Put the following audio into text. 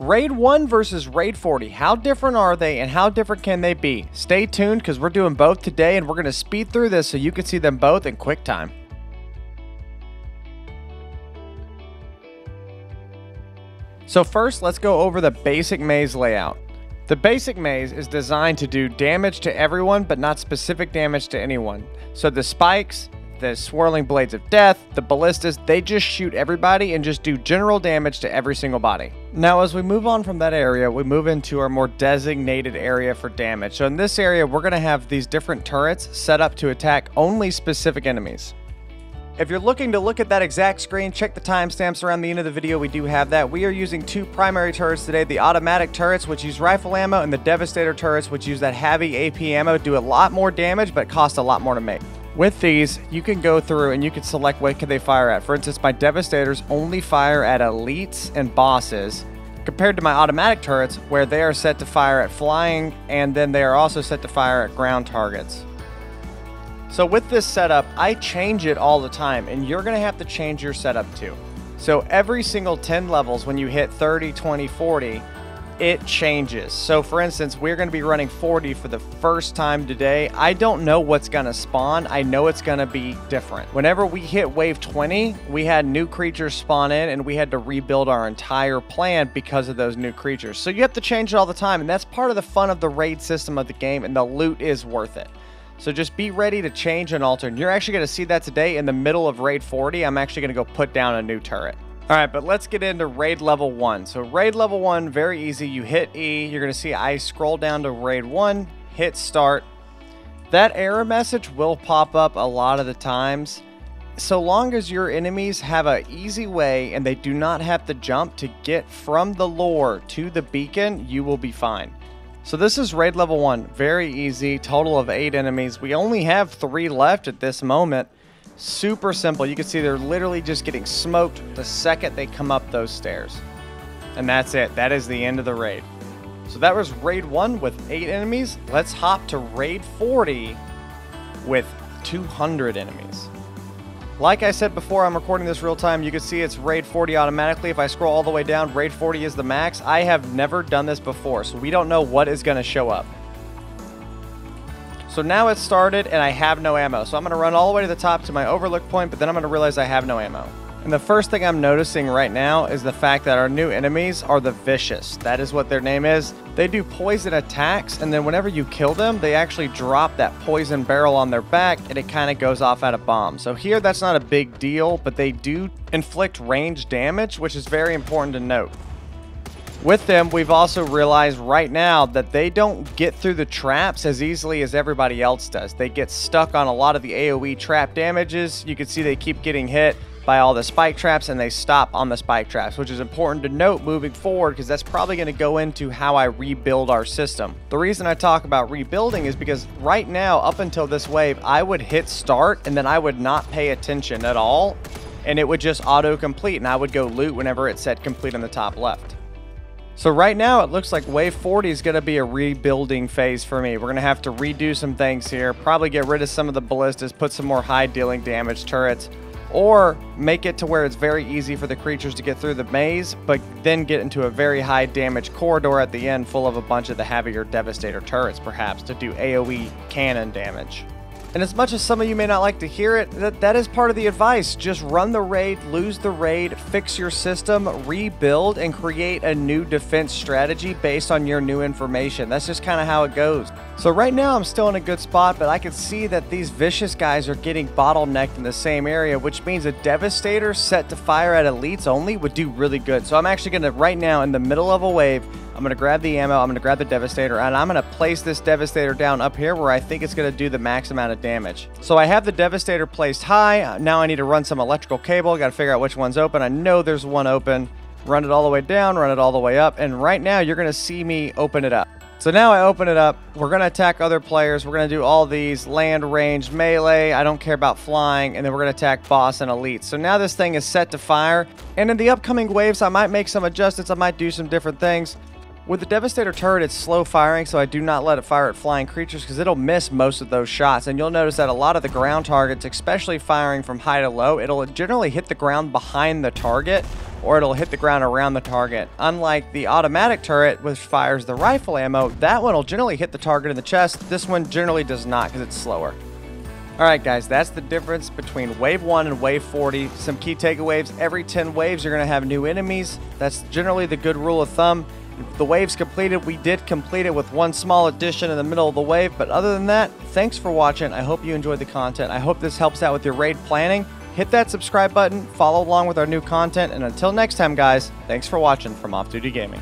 Raid 1 versus Raid 40. How different are they and how different can they be? Stay tuned because we're doing both today and we're going to speed through this so you can see them both in quick time. So first, let's go over the basic maze layout. The basic maze is designed to do damage to everyone but not specific damage to anyone. So the spikes, the swirling blades of death, the ballistas, they just shoot everybody and just do general damage to every single body. Now as we move on from that area, we move into our more designated area for damage. So in this area, we're going to have these different turrets set up to attack only specific enemies. If you're looking to look at that exact screen, check the timestamps around the end of the video. We do have that. We are using two primary turrets today. The automatic turrets, which use rifle ammo, and the devastator turrets, which use that heavy AP ammo, do a lot more damage but cost a lot more to make. With these, you can go through and you can select what can they fire at. For instance, my devastators only fire at elites and bosses, compared to my automatic turrets where they are set to fire at flying, and then they are also set to fire at ground targets. So with this setup, I change it all the time, and you're going to have to change your setup too. So every single 10 levels, when you hit 30, 20, 40, it changes. So for instance, we're going to be running 40 for the first time today. I don't know what's going to spawn. I know it's going to be different. Whenever we hit wave 20, we had new creatures spawn in and we had to rebuild our entire plan because of those new creatures. So you have to change it all the time, and that's part of the fun of the raid system of the game, and the loot is worth it. So just be ready to change and alter. And you're actually going to see that today in the middle of raid 40. I'm actually going to go put down a new turret. All right, but let's get into raid level 1. So raid level 1, very easy. You hit E, you're going to see I scroll down to raid 1, hit start. That error message will pop up a lot of the times. So long as your enemies have an easy way and they do not have to jump to get from the lore to the beacon, you will be fine. So this is raid level 1, very easy, total of 8 enemies. We only have 3 left at this moment. Super simple. You can see they're literally just getting smoked the second they come up those stairs. And that's it. That is the end of the raid. So that was raid 1 with 8 enemies. Let's hop to raid 40 with 200 enemies. Like I said before, I'm recording this real time. You can see it's raid 40 automatically. If I scroll all the way down, raid 40 is the max. I have never done this before, so we don't know what is going to show up. So now it's started and I have no ammo. So I'm going to run all the way to the top to my overlook point, but then I'm going to realize I have no ammo. And the first thing I'm noticing right now is the fact that our new enemies are the Vicious. That is what their name is. They do poison attacks, and then whenever you kill them, they actually drop that poison barrel on their back, and it kind of goes off at a bomb. So here, that's not a big deal, but they do inflict range damage, which is very important to note. With them, we've also realized right now that they don't get through the traps as easily as everybody else does. They get stuck on a lot of the AoE trap damages. You can see they keep getting hit by all the spike traps, and they stop on the spike traps, which is important to note moving forward because that's probably going to go into how I rebuild our system. The reason I talk about rebuilding is because right now, up until this wave, I would hit start and then I would not pay attention at all, and it would just auto-complete, and I would go loot whenever it said complete on the top left. So right now, it looks like wave 40 is going to be a rebuilding phase for me. We're going to have to redo some things here, probably get rid of some of the ballistas, put some more high dealing damage turrets, or make it to where it's very easy for the creatures to get through the maze, but then get into a very high damage corridor at the end full of a bunch of the heavier devastator turrets, perhaps, to do AoE cannon damage. And as much as some of you may not like to hear it, that is part of the advice. Just run the raid, lose the raid, fix your system, rebuild, and create a new defense strategy based on your new information. That's just kind of how it goes. So right now I'm still in a good spot, but I can see that these Vicious guys are getting bottlenecked in the same area, which means a Devastator set to fire at elites only would do really good. So I'm actually going to, right now in the middle of a wave, I'm going to grab the ammo, I'm going to grab the Devastator, and I'm going to place this Devastator down up here where I think it's going to do the max amount of damage. So I have the Devastator placed high. Now I need to run some electrical cable. Got to figure out which one's open. I know there's one open. Run it all the way down, run it all the way up, and right now you're going to see me open it up. So now I open it up. We're going to attack other players. We're going to do all these land, range, melee. I don't care about flying. And then we're going to attack boss and elite. So now this thing is set to fire. And in the upcoming waves, I might make some adjustments. I might do some different things. With the Devastator turret, it's slow firing, so I do not let it fire at flying creatures because it'll miss most of those shots. And you'll notice that a lot of the ground targets, especially firing from high to low, it'll generally hit the ground behind the target, or it'll hit the ground around the target. Unlike the automatic turret, which fires the rifle ammo, that one will generally hit the target in the chest. This one generally does not because it's slower. Alright guys, that's the difference between Wave 1 and Wave 40. Some key takeaways: every 10 waves you're going to have new enemies. That's generally the good rule of thumb. The waves completed, we did complete it with one small addition in the middle of the wave, but other than that, thanks for watching. I hope you enjoyed the content. I hope this helps out with your raid planning. Hit that subscribe button, follow along with our new content, and until next time guys, thanks for watching from Off Duty Gaming.